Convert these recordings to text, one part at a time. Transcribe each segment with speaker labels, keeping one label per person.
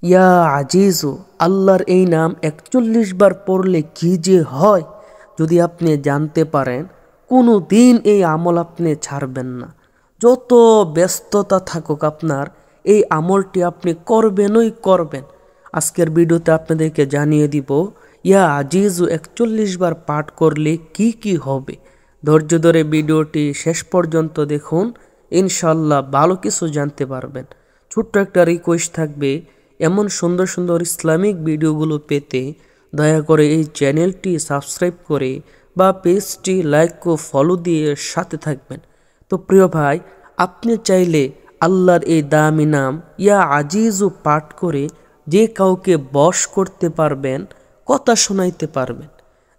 Speaker 1: ইয়া আজিজু, আল্লাহর এই নাম ৪১ বার পড়লে কি যে হয় যদি আপনি জানতে পারেন, কোনো দিন এই আমল আপনি ছাড়বেন না। যত ব্যস্ততা থাকুক আপনার, এই আমলটি আপনি করবেনই করবেন। আজকের ভিডিওতে আপনাদেরকে জানিয়ে দিব ইয়া আজিজু ৪১ বার পাঠ করলে কি কি হবে। ধৈর্য ধরে ভিডিওটি শেষ পর্যন্ত দেখুন, ইনশাল্লাহ ভালো কিছু জানতে পারবেন। ছোট্ট একটা রিকোয়েস্ট থাকবে, এমন সুন্দর সুন্দর ইসলামিক ভিডিওগুলো পেতে দয়া করে এই চ্যানেলটি সাবস্ক্রাইব করে বা পেজটি লাইক ও ফলো দিয়ে সাথে থাকবেন। তো প্রিয় ভাই, আপনি চাইলে আল্লাহর এই দামি নাম ইয়া আজিজু পাঠ করে যে কাউকে বশ করতে পারবেন, কথা শোনাইতে পারবেন।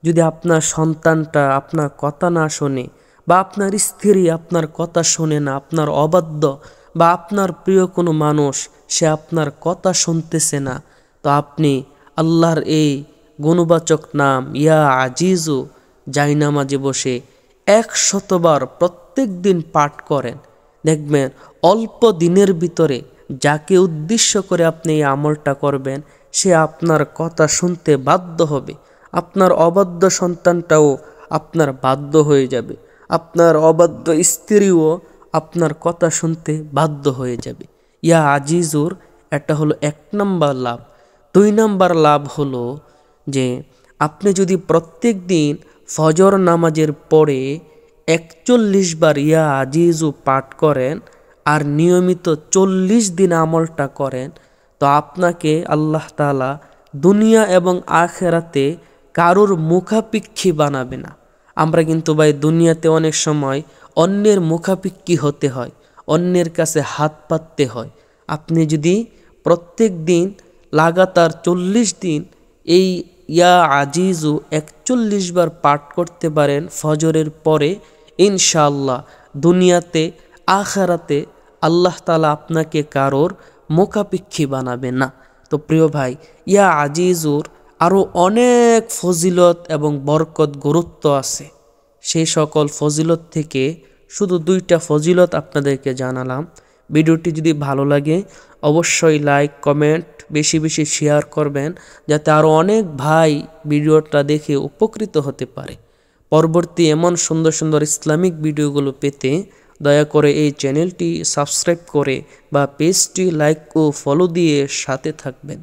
Speaker 1: যদি আপনার সন্তানটা আপনার কথা না শোনে, বা আপনার স্ত্রী আপনার কথা শোনে না, আপনার অবাধ্য, বা আপনার প্রিয় কোনো মানুষ সে আপনার কথা শুনতেছে না, তো আপনি আল্লাহর এই গুণবাচক নাম ইয়া আজিজু জায়নামাজে বসে ১০০ বার প্রত্যেক দিন পাঠ করেন। দেখবেন অল্প দিনের ভিতরে যাকে উদ্দেশ্য করে আপনি এই আমলটা করবেন, সে আপনার কথা শুনতে বাধ্য হবে। আপনার অবাধ্য সন্তানটাও আপনার বাধ্য হয়ে যাবে, আপনার অবাধ্য স্ত্রীও আপনার কথা শুনতে বাধ্য হয়ে যাবে। ইয়া আজিজুর এটা হলো ১ নম্বর লাভ। ২ নম্বর লাভ হলো যে আপনি যদি প্রত্যেক দিন ফজর নামাজের পরে ৪১ বার ইয়া আজিজু পাঠ করেন আর নিয়মিত ৪০ দিন আমলটা করেন, তো আপনাকে আল্লাহ তাআলা দুনিয়া এবং আখিরাতে কারোর মুখাপেক্ষী বানাবে না। আমরা কিন্তু ভাই দুনিয়াতে অনেক সময় অন্যের মুখাপেক্ষী হতে হয়, অন্যের কাছে হাত পাততে হয়। আপনি যদি প্রত্যেক দিন লাগাতার ৪০ দিন এই ইয়া আজিজু ৪১ বার পাঠ করতে পারেন ফজরের পরে, ইনশাআল্লাহ দুনিয়াতে আখিরাতে আল্লাহ তাআলা আপনাকে কারোর মুখাপেক্ষী বানাবে না। তো প্রিয় ভাই, ইয়া আজিজুর আরও অনেক ফজিলত এবং বরকত গুরুত্ব আছে। সেই সকল ফজিলত থেকে শুধু ২টা ফজিলত আপনাদেরকে জানালাম। ভিডিওটি যদি ভালো লাগে অবশ্যই লাইক, কমেন্ট, বেশি বেশি শেয়ার করবেন, যাতে আরও অনেক ভাই ভিডিওটা দেখে উপকৃত হতে পারে। পরবর্তী এমন সুন্দর সুন্দর ইসলামিক ভিডিওগুলো পেতে দয়া করে এই চ্যানেলটি সাবস্ক্রাইব করে বা পেজটি লাইক ও ফলো দিয়ে সাথে থাকবেন।